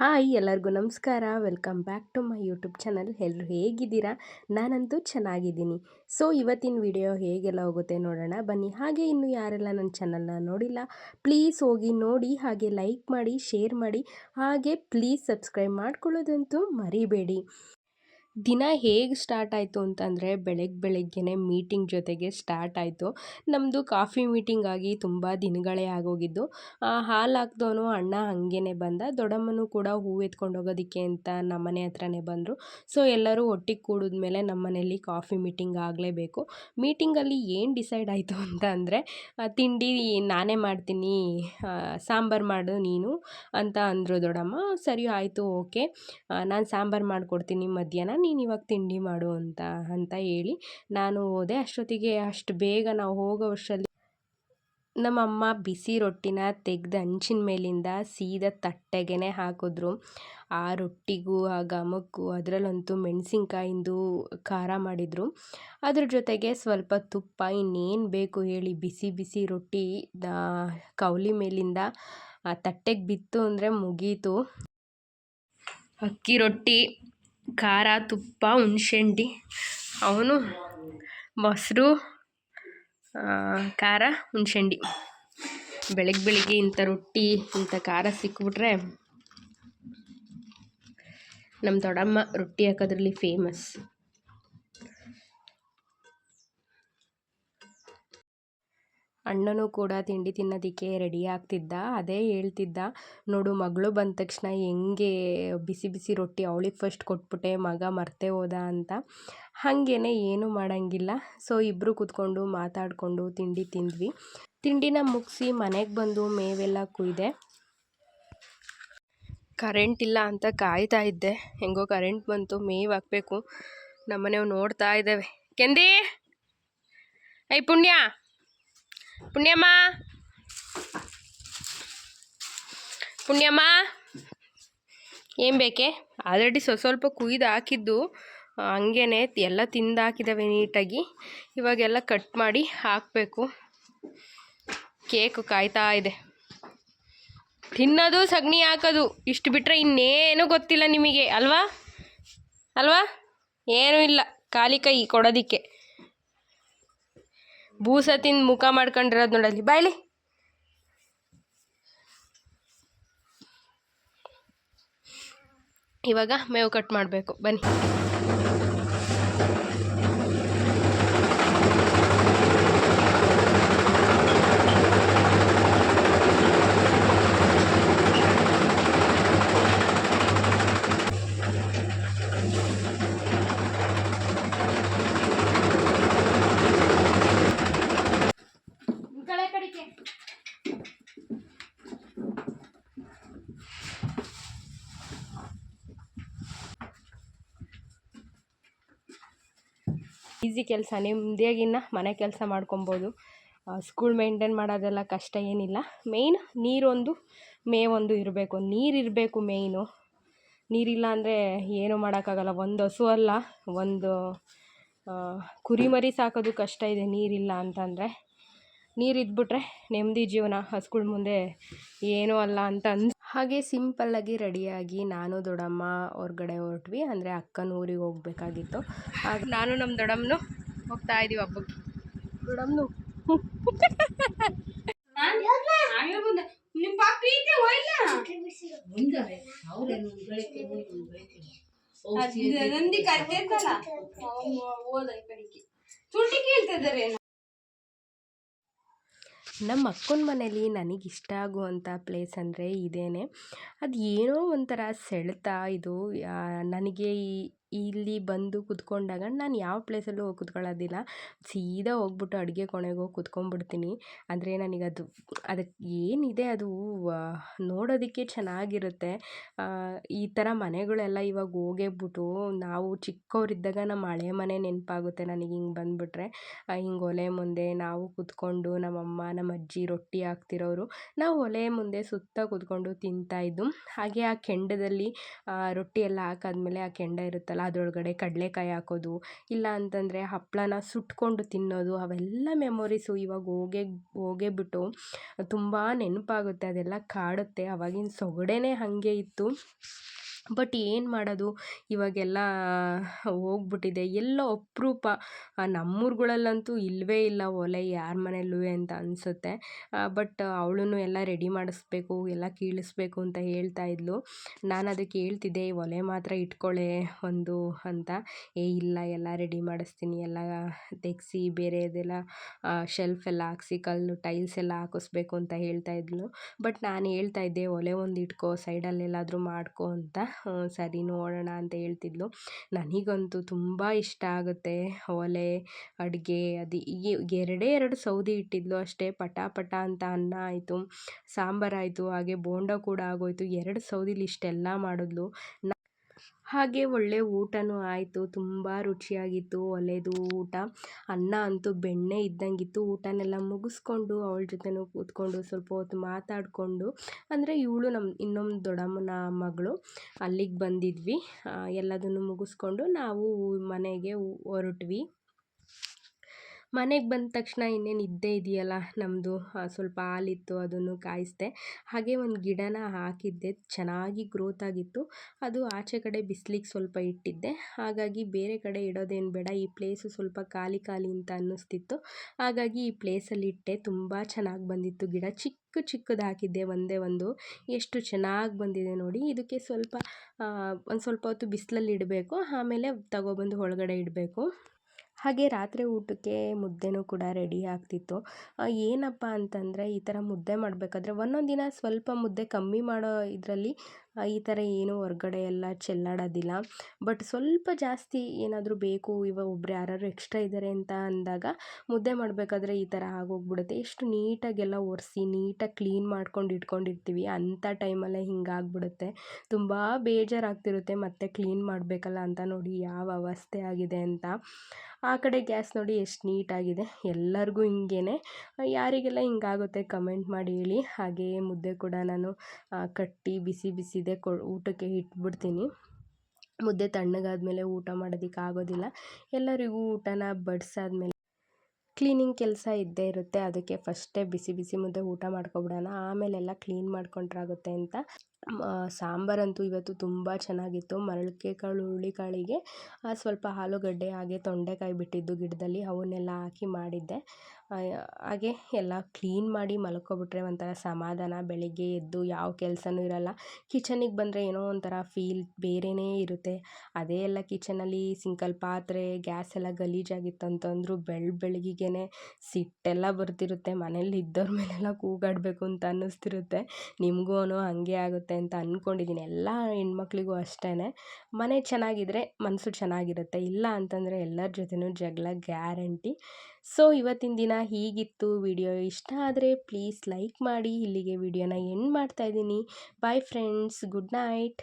Hi ಎಲ್ಲರಿಗೂ ನಮಸ್ಕಾರ. Welcome back to my YouTube channel. ಎಲ್ಲರೂ ಹೇಗಿದ್ದೀರಾ? ನಾನಂತೂ ಚೆನ್ನಾಗಿದ್ದೀನಿ. ಸೊ ಇವತ್ತಿನ ವಿಡಿಯೋ ಹೇಗೆಲ್ಲ ಹೋಗುತ್ತೆ ನೋಡೋಣ ಬನ್ನಿ. ಹಾಗೆ ಇನ್ನು ಯಾರೆಲ್ಲ ನನ್ನ ಚಾನಲ್ನ ನೋಡಿಲ್ಲ ಪ್ಲೀಸ್ ಹೋಗಿ ನೋಡಿ, ಹಾಗೆ ಲೈಕ್ ಮಾಡಿ, ಶೇರ್ ಮಾಡಿ, ಹಾಗೆ ಪ್ಲೀಸ್ ಸಬ್ಸ್ಕ್ರೈಬ್ ಮಾಡ್ಕೊಳ್ಳೋದಂತೂ ಮರಿಬೇಡಿ. ದಿನ ಹೇಗೆ ಸ್ಟಾರ್ಟ್ ಆಯಿತು ಅಂತಂದರೆ ಬೆಳಗ್ಗೆನೇ ಮೀಟಿಂಗ್ ಜೊತೆಗೆ ಸ್ಟಾರ್ಟ್ ಆಯಿತು. ನಮ್ಮದು ಕಾಫಿ ಮೀಟಿಂಗ್ ಆಗಿ ತುಂಬ ದಿನಗಳೇ ಆಗೋಗಿದ್ದು. ಹಾಲು ಹಾಕ್ದವನು ಅಣ್ಣ ಹಾಗೇ ಬಂದ. ದೊಡ್ಡಮ್ಮನೂ ಕೂಡ ಹೂವು ಎತ್ಕೊಂಡು ಹೋಗೋದಕ್ಕೆ ಅಂತ ನಮ್ಮನೆ ಹತ್ರನೇ ಬಂದರು. ಸೊ ಎಲ್ಲರೂ ಒಟ್ಟಿಗೆ ಕೂಡಿದ್ಮೇಲೆ ನಮ್ಮ ಮನೆಯಲ್ಲಿ ಕಾಫಿ ಮೀಟಿಂಗ್ ಆಗಲೇಬೇಕು. ಮೀಟಿಂಗಲ್ಲಿ ಏನು ಡಿಸೈಡ್ ಆಯಿತು ಅಂತ ಅಂದರೆ, ತಿಂಡಿ ನಾನೇ ಮಾಡ್ತೀನಿ, ಸಾಂಬಾರು ಮಾಡು ನೀನು ಅಂತ ಅಂದರು ದೊಡ್ಡಮ್ಮ. ಸರಿ ಆಯಿತು, ಓಕೆ, ನಾನು ಸಾಂಬಾರು ಮಾಡಿಕೊಡ್ತೀನಿ ಮಧ್ಯಾಹ್ನ, ನೀನು ಇವಾಗ ತಿಂಡಿ ಮಾಡು ಅಂತ ಹೇಳಿ ನಾನು ಹೋದೆ. ಅಷ್ಟೊತ್ತಿಗೆ ಅಷ್ಟು ಬೇಗ ನಾವು ಹೋಗೋ ವರ್ಷದಲ್ಲಿ ನಮ್ಮಮ್ಮ ಬಿಸಿ ರೊಟ್ಟಿನ ತೆಗೆದು ಹಂಚಿನ ಮೇಲಿಂದ ಸೀದಾ ತಟ್ಟೆಗೆ ಹಾಕಿದ್ರು. ಆ ರೊಟ್ಟಿಗೂ ಆ ಘಮಕ್ಕೂ, ಅದರಲ್ಲಂತೂ ಮೆಣಸಿನ್ಕಾಯಿಂದು ಖಾರ ಮಾಡಿದರು. ಅದ್ರ ಜೊತೆಗೆ ಸ್ವಲ್ಪ ತುಪ್ಪ, ಇನ್ನೇನು ಬೇಕು ಹೇಳಿ. ಬಿಸಿ ಬಿಸಿ ರೊಟ್ಟಿ ಕೌಲಿ ಮೇಲಿಂದ ಆ ತಟ್ಟೆಗೆ ಬಿತ್ತು ಅಂದರೆ ಮುಗೀತು. ಅಕ್ಕಿ ರೊಟ್ಟಿ, ಖಾರ, ತುಪ್ಪ, ಹುಣ್ಸೆಹಣ್ಣು, ಅವನು ಮೊಸರು, ಖಾರ, ಹುಣ್ಸೆಹಣ್ಣು. ಬೆಳಗ್ಗೆ ಇಂಥ ರೊಟ್ಟಿ, ಇಂಥ ಖಾರ ಸಿಕ್ಬಿಟ್ರೆ ನಮ್ಮ ದೊಡ್ಡಮ್ಮ ರೊಟ್ಟಿ ಹಾಕೋದ್ರಲ್ಲಿ ಫೇಮಸ್. ಅಣ್ಣನೂ ಕೂಡ ತಿಂಡಿ ತಿನ್ನೋದಕ್ಕೆ ರೆಡಿ ಆಗ್ತಿದ್ದ. ಅದೇ ಹೇಳ್ತಿದ್ದ, ನೋಡು ಮಗಳು ಬಂದ ತಕ್ಷಣ ಹೆಂಗೆ ಬಿಸಿ ಬಿಸಿ ರೊಟ್ಟಿ ಅವಳಿಗೆ ಫಸ್ಟ್ ಕೊಟ್ಬಿಟ್ಟೆ, ಮಗ ಮರ್ತೇ ಹೋದ ಅಂತ. ಹಾಗೇನೆ ಏನೂ ಮಾಡೋಂಗಿಲ್ಲ. ಸೊ ಇಬ್ಬರು ಕೂತ್ಕೊಂಡು ಮಾತಾಡಿಕೊಂಡು ತಿಂಡಿ ತಿಂದ್ವಿ. ತಿಂಡಿನ ಮುಗಿಸಿ ಮನೆಗೆ ಬಂದು ಮೇವೆಲ್ಲ ಕುಯ್ದೆ. ಕರೆಂಟ್ ಇಲ್ಲ ಅಂತ ಕಾಯ್ತಾ ಇದ್ದೆ. ಹೆಂಗೋ ಕರೆಂಟ್ ಬಂತು, ಮೇವು ಹಾಕಬೇಕು. ನಮ್ಮನೆವು ನೋಡ್ತಾ ಇದ್ದೇವೆ. ಕೆಂದಿ, ಐ ಪುಣ್ಯಮ್ಮ ಏನು ಬೇಕೆ? ಆಲ್ರೆಡಿ ಸ್ವಲ್ಪ ಕುಯ್ದು ಹಾಕಿದ್ದು ಹಂಗೇ ಎಲ್ಲ ತಿಂದು ಹಾಕಿದ್ದಾವೆ ನೀಟಾಗಿ. ಇವಾಗೆಲ್ಲ ಕಟ್ ಮಾಡಿ ಹಾಕಬೇಕು. ಕೇಕು ಕಾಯ್ತಾ ಇದೆ. ತಿನ್ನೋದು, ಸಗಣಿ ಹಾಕೋದು, ಇಷ್ಟು ಬಿಟ್ಟರೆ ಇನ್ನೇನು ಗೊತ್ತಿಲ್ಲ ನಿಮಗೆ ಅಲ್ವಾ? ಏನೂ ಇಲ್ಲ, ಖಾಲಿ ಕೈ ಕೊಡೋದಕ್ಕೆ. ಬೂಸ ತಿಂದು ಮುಖ ಮಾಡ್ಕೊಂಡಿರೋದು ನೋಡಲ್ಲಿ, ಬಾಯ್ಲಿ. ಇವಾಗ ಮೇವು ಕಟ್ ಮಾಡಬೇಕು, ಬನ್ನಿ. ಈಸಿ ಕೆಲಸ, ನೆಮ್ಮದಿಯಾಗಿನ್ನ ಮನೆ ಕೆಲಸ ಮಾಡ್ಕೊಬೋದು. ಸ್ಕೂಲ್ ಮೇಂಟೈನ್ ಮಾಡೋದೆಲ್ಲ ಕಷ್ಟ ಏನಿಲ್ಲ. ಮೇಯ್ನ್ ನೀರೊಂದು ಮೇವೊಂದು ಇರಬೇಕು. ನೀರಿರಬೇಕು ಮೇಯ್ನು. ನೀರಿಲ್ಲ ಅಂದರೆ ಏನೂ ಮಾಡೋಕ್ಕಾಗಲ್ಲ. ಒಂದು ಹಸು ಅಲ್ಲ, ಒಂದು ಕುರಿಮರಿ ಸಾಕೋದು ಕಷ್ಟ ಇದೆ ನೀರಿಲ್ಲ ಅಂತಂದರೆ. ನೀರಿದ್ಬಿಟ್ರೆ ನೆಮ್ಮದಿ ಜೀವನ. ಹಸುಗಳ ಮುಂದೆ ಏನೂ ಅಲ್ಲ ಅಂತ ಹಾಗೆ ಸಿಂಪಲ್ಲಾಗಿ ರೆಡಿಯಾಗಿ ನಾನು ದೊಡ್ಡಮ್ಮ ಹೊರ್ಗಡೆ ಹೊರಟ್ವಿ. ಅಂದರೆ ಅಕ್ಕನ ಊರಿಗೆ ಹೋಗ್ಬೇಕಾಗಿತ್ತು. ಆಗ ನಾನು ನಮ್ಮ ದೊಡ್ಡಮ್ಮನು ಹೋಗ್ತಾ ಇದ್ದೀವಿ ಹಬ್ಬಕ್ಕೆ. ದೊಡ್ಡಮ್ಮನು ನಮ್ಮ ಅಕ್ಕನ ಮನೇಲಿ ನನಗಿಷ್ಟ ಆಗುವಂಥ ಪ್ಲೇಸ್ ಅಂದರೆ ಇದೇನೆ. ಅದು ಏನೋ ಒಂಥರ ಸೆಳೆತ ಇದು. ನನಗೆ ಇಲ್ಲಿ ಬಂದು ಕುತ್ಕೊಂಡಾಗ ನಾನು ಯಾವ ಪ್ಲೇಸಲ್ಲೂ ಹೋಗಿ ಕುತ್ಕೊಳ್ಳೋದಿಲ್ಲ. ಸೀದಾ ಹೋಗ್ಬಿಟ್ಟು ಅಡುಗೆ ಕೋಣೆಗೆ ಹೋಗಿ ಕುತ್ಕೊಂಡ್ಬಿಡ್ತೀನಿ. ಅಂದರೆ ನನಗದು ಅದಕ್ಕೆ ಏನಿದೆ ಅದು ನೋಡೋದಕ್ಕೆ ಚೆನ್ನಾಗಿರುತ್ತೆ. ಈ ಥರ ಮನೆಗಳೆಲ್ಲ ಇವಾಗ ಹೋಗೇಬಿಟ್ಟು, ನಾವು ಚಿಕ್ಕವರಿದ್ದಾಗ ನಮ್ಮ ಹಳೆ ಮನೆ ನೆನಪಾಗುತ್ತೆ ನನಗೆ ಹಿಂಗೆ ಬಂದುಬಿಟ್ರೆ. ಹಿಂಗೆ ಒಲೆ ಮುಂದೆ ನಾವು ಕುತ್ಕೊಂಡು, ನಮ್ಮಮ್ಮ ನಮ್ಮ ಅಜ್ಜಿ ರೊಟ್ಟಿ ಹಾಕ್ತಿರೋರು, ನಾವು ಒಲೆ ಮುಂದೆ ಸುತ್ತ ಕುತ್ಕೊಂಡು ತಿಂತಾಯಿದ್ದು. ಹಾಗೆ ಆ ಕೆಂಡದಲ್ಲಿ ರೊಟ್ಟಿ ಎಲ್ಲ ಹಾಕಾದ್ಮೇಲೆ ಆ ಕೆಂಡ ಇರುತ್ತಲ್ಲ, ಇರುತ್ತಲ್ಲ ಅದರೊಳಗಡೆ ಕಡಲೆಕಾಯಿ ಹಾಕೋದು, ಇಲ್ಲ ಅಂತಂದರೆ ಹಪ್ಪಳನ ಸುಟ್ಕೊಂಡು ತಿನ್ನೋದು, ಅವೆಲ್ಲ ಮೆಮೊರೀಸು ಇವಾಗ ಹೋಗೇ ಬಿಟ್ಟು ತುಂಬ ನೆನಪಾಗುತ್ತೆ, ಅದೆಲ್ಲ ಕಾಡುತ್ತೆ. ಆವಾಗಿನ ಸೊಗಡೇ ಹಾಗೆ ಇತ್ತು. ಬಟ್ ಏನು ಮಾಡೋದು, ಇವಾಗೆಲ್ಲ ಹೋಗ್ಬಿಟ್ಟಿದೆ, ಎಲ್ಲೋ ಅಪರೂಪ. ನಮ್ಮೂರುಗಳಲ್ಲಂತೂ ಇಲ್ಲವೇ ಇಲ್ಲ ಒಲೆ ಯಾರ ಮನೆಯಲ್ಲೂ ಅಂತ ಅನಿಸುತ್ತೆ. ಬಟ್ ಅವಳು ಎಲ್ಲ ರೆಡಿ ಮಾಡಿಸ್ಬೇಕು, ಎಲ್ಲ ಕೀಳಿಸ್ಬೇಕು ಅಂತ ಹೇಳ್ತಾ ಇದ್ಲು. ನಾನು ಅದಕ್ಕೆ ಹೇಳ್ತಿದ್ದೆ, ಒಲೆ ಮಾತ್ರ ಇಟ್ಕೊಳ್ಳೆ ಒಂದು ಅಂತ. ಇಲ್ಲ ಎಲ್ಲ ರೆಡಿ ಮಾಡಿಸ್ತೀನಿ, ಎಲ್ಲ ತೆಗೆಸಿ ಬೇರೆದೆಲ್ಲ ಶೆಲ್ಫ್ ಎಲ್ಲ ಹಾಕ್ಸಿ ಕಲ್ಲು ಟೈಲ್ಸ್ ಎಲ್ಲ ಹಾಕಿಸ್ಬೇಕು ಅಂತ ಹೇಳ್ತಾ ಇದ್ಲು. ಬಟ್ ನಾನು ಹೇಳ್ತಾ ಇದ್ದೆ, ಒಲೆ ಒಂದು ಇಟ್ಕೋ, ಸೈಡಲ್ಲೆಲ್ಲಾದರೂ ಮಾಡ್ಕೊ ಅಂತ. ಸರಿ ನೋಡೋಣ ಅಂತ ಹೇಳ್ತಿದ್ಲು. ನನಗಂತೂ ತುಂಬ ಇಷ್ಟ ಆಗುತ್ತೆ ಒಲೆ ಅಡುಗೆ. ಅದು ಎರಡು ಸೌದೆ ಇಟ್ಟಿದ್ಲು ಅಷ್ಟೇ, ಪಟ ಪಟ ಅಂತ ಅನ್ನ ಆಯಿತು, ಸಾಂಬಾರಾಯಿತು, ಹಾಗೆ ಬೋಂಡ ಕೂಡ ಆಗೋಯ್ತು. 2 ಸೌದಿಲಿ ಇಷ್ಟೆಲ್ಲ ಮಾಡಿದ್ಲು. ಹಾಗೆ ಒಳ್ಳೆ ಊಟನೂ ಆಯಿತು, ತುಂಬ ರುಚಿಯಾಗಿತ್ತು ಒಲೆದು ಊಟ. ಅನ್ನ ಅಂತೂ ಬೆಣ್ಣೆ ಇದ್ದಂಗಿತ್ತು. ಊಟನೆಲ್ಲ ಮುಗಿಸ್ಕೊಂಡು ಅವಳ ಜೊತೆನೂ ಕೂತ್ಕೊಂಡು ಸ್ವಲ್ಪ ಹೊತ್ತು ಮಾತಾಡಿಕೊಂಡು, ಅಂದರೆ ಇವಳು ನಮ್ಮ ಇನ್ನೊಂದು ದೊಡ್ಡಮ್ಮನ ಮಗಳು, ಅಲ್ಲಿಗೆ ಬಂದಿದ್ವಿ. ಎಲ್ಲದನ್ನು ಮುಗಿಸ್ಕೊಂಡು ನಾವು ಮನೆಗೆ ಹೊರಟ್ವಿ. ಮನೆಗೆ ಬಂದ ತಕ್ಷಣ ಇನ್ನೇನು ಇದ್ದೇ ಇದೆಯಲ್ಲ ನಮ್ಮದು, ಸ್ವಲ್ಪ ಹಾಲಿತ್ತು ಅದನ್ನು ಕಾಯಿಸಿದೆ. ಹಾಗೆ ಒಂದು ಗಿಡನ ಹಾಕಿದ್ದೆ, ಚೆನ್ನಾಗಿ ಗ್ರೋತ್ ಆಗಿತ್ತು. ಅದು ಆಚೆ ಕಡೆ ಬಿಸಿಲಿಗೆ ಸ್ವಲ್ಪ ಇಟ್ಟಿದ್ದೆ, ಹಾಗಾಗಿ ಬೇರೆ ಕಡೆ ಇಡೋದೇನು ಬೇಡ, ಈ ಪ್ಲೇಸು ಸ್ವಲ್ಪ ಖಾಲಿ ಖಾಲಿ ಅಂತ ಅನ್ನಿಸ್ತಿತ್ತು. ಹಾಗಾಗಿ ಈ ಪ್ಲೇಸಲ್ಲಿ ಇಟ್ಟೆ. ತುಂಬ ಚೆನ್ನಾಗಿ ಬಂದಿತ್ತು ಗಿಡ. ಚಿಕ್ಕದು ಹಾಕಿದ್ದೆ, ಒಂದೇ ಒಂದು. ಎಷ್ಟು ಚೆನ್ನಾಗಿ ಬಂದಿದೆ ನೋಡಿ. ಇದಕ್ಕೆ ಒಂದು ಸ್ವಲ್ಪ ಹೊತ್ತು ಬಿಸಿಲಲ್ಲಿ ಇಡಬೇಕು, ಆಮೇಲೆ ತಗೊಬಂದು ಒಳಗಡೆ ಇಡಬೇಕು. ಹಾಗೆ ರಾತ್ರಿ ಊಟಕ್ಕೆ ಮುದ್ದೆನೂ ಕೂಡ ರೆಡಿ ಆಗ್ತಿತ್ತು. ಏನಪ್ಪ ಅಂತಂದರೆ, ಈ ಥರ ಮುದ್ದೆ ಮಾಡಬೇಕಾದ್ರೆ ಒಂದೊಂದು ದಿನ ಸ್ವಲ್ಪ ಮುದ್ದೆ ಕಮ್ಮಿ ಮಾಡೋ ಇದರಲ್ಲಿ ಈ ಥರ ಏನೂ ಹೊರ್ಗಡೆ ಎಲ್ಲ ಚೆಲ್ಲಾಡೋದಿಲ್ಲ. ಬಟ್ ಸ್ವಲ್ಪ ಜಾಸ್ತಿ ಏನಾದರೂ ಬೇಕು, ಇವಾಗ ಒಬ್ರು ಯಾರಾದ್ರು ಎಕ್ಸ್ಟ್ರಾ ಇದ್ದಾರೆ ಅಂತ ಅಂದಾಗ ಮುದ್ದೆ ಮಾಡಬೇಕಾದ್ರೆ ಈ ಥರ ಆಗೋಗ್ಬಿಡುತ್ತೆ. ಎಷ್ಟು ನೀಟಾಗೆಲ್ಲ ಒರೆಸಿ ನೀಟಾಗಿ ಕ್ಲೀನ್ ಮಾಡ್ಕೊಂಡು ಇಟ್ಕೊಂಡಿರ್ತೀವಿ, ಅಂಥ ಟೈಮಲ್ಲೇ ಹಿಂಗಾಗ್ಬಿಡುತ್ತೆ. ತುಂಬ ಬೇಜಾರಾಗ್ತಿರುತ್ತೆ, ಮತ್ತೆ ಕ್ಲೀನ್ ಮಾಡಬೇಕಲ್ಲ ಅಂತ. ನೋಡಿ ಯಾವ ಅವಸ್ಥೆ ಆಗಿದೆ ಅಂತ. ಆ ಕಡೆ ಗ್ಯಾಸ್ ನೋಡಿ ಎಷ್ಟು ನೀಟಾಗಿದೆ. ಎಲ್ಲರಿಗೂ ಹಿಂಗೇ, ಯಾರಿಗೆಲ್ಲ ಹಿಂಗಾಗುತ್ತೆ ಕಮೆಂಟ್ ಮಾಡಿ ಹೇಳಿ. ಹಾಗೆಯೇ ಮುದ್ದೆ ಕೂಡ ನಾನು ಕಟ್ಟಿ ಬಿಸಿ ಬಿಸಿದೆ ಊಟಕ್ಕೆ ಇಟ್ಬಿಡ್ತೀನಿ. ಮುದ್ದೆ ತಣ್ಣಗಾದ್ಮೇಲೆ ಊಟ ಮಾಡೋದಕ್ಕೆ ಆಗೋದಿಲ್ಲ. ಎಲ್ಲರಿಗೂ ಊಟನ ಬಡಿಸಾದ್ಮೇಲೆ ಕ್ಲೀನಿಂಗ್ ಕೆಲಸ ಇದ್ದೇ ಇರುತ್ತೆ. ಅದಕ್ಕೆ ಫಸ್ಟೇ ಬಿಸಿ ಬಿಸಿ ಮುದ್ದೆ ಊಟ ಮಾಡ್ಕೊಬಿಡೋಣ, ಆಮೇಲೆಲ್ಲ ಕ್ಲೀನ್ ಮಾಡ್ಕೊಂಡ್ರಾಗುತ್ತೆ ಅಂತ. ಸಾಂಬಾರಂತೂ ಇವತ್ತು ತುಂಬ ಚೆನ್ನಾಗಿತ್ತು. ಮರಳಿಕೆ ಕಾಳು, ಹುರುಳಿಕಾಳಿಗೆ ಸ್ವಲ್ಪ ಆಲೂಗಡ್ಡೆ, ಹಾಗೆ ತೊಂಡೆಕಾಯಿ ಬಿಟ್ಟಿದ್ದು ಗಿಡದಲ್ಲಿ, ಅವನ್ನೆಲ್ಲ ಹಾಕಿ ಮಾಡಿದ್ದೆ. ಹಾಗೆ ಎಲ್ಲ ಕ್ಲೀನ್ ಮಾಡಿ ಮಲ್ಕೊಬಿಟ್ರೆ ಒಂಥರ ಸಮಾಧಾನ. ಬೆಳಿಗ್ಗೆ ಎದ್ದು ಯಾವ ಕೆಲಸನೂ ಇರಲ್ಲ. ಕಿಚನಿಗೆ ಬಂದರೆ ಏನೋ ಒಂಥರ ಫೀಲ್ ಬೇರೆಯೇ ಇರುತ್ತೆ. ಅದೇ ಎಲ್ಲ ಕಿಚನಲ್ಲಿ ಸಿಂಕಲ್ಲಿ ಪಾತ್ರೆ, ಗ್ಯಾಸ್ ಎಲ್ಲ ಗಲೀಜಾಗಿತ್ತು ಅಂತಂದರೂ ಬೆಳಗ್ಗೆಗೆ ಸಿಟ್ಟೆಲ್ಲ ಬರ್ತಿರುತ್ತೆ. ಮನೇಲಿ ಇದ್ದವ್ರ ಮೇಲೆಲ್ಲ ಕೂಗಾಡಬೇಕು ಅಂತ ಅನ್ನಿಸ್ತಿರುತ್ತೆ. ನಿಮಗೂ ಹಾಗೆ ಆಗುತ್ತೆ ಅಂತ ಅಂದ್ಕೊಂಡಿದ್ದೀನಿ. ಎಲ್ಲ ಹೆಣ್ಮಕ್ಳಿಗೂ ಅಷ್ಟೇ. ಮನೆ ಚೆನ್ನಾಗಿದ್ದರೆ ಮನಸ್ಸು ಚೆನ್ನಾಗಿರುತ್ತೆ, ಇಲ್ಲ ಅಂತಂದರೆ ಎಲ್ಲರ ಜೊತೆನೂ ಜಗಳ ಗ್ಯಾರಂಟಿ. ಸೊ ಇವತ್ತಿನ ದಿನ ಹೀಗಿತ್ತು. ವಿಡಿಯೋ ಇಷ್ಟ ಆದರೆ ಪ್ಲೀಸ್ ಲೈಕ್ ಮಾಡಿ. ಇಲ್ಲಿಗೆ ವಿಡಿಯೋನ ಎಂಡ್ ಮಾಡ್ತಾಯಿದ್ದೀನಿ. Bye friends, good night.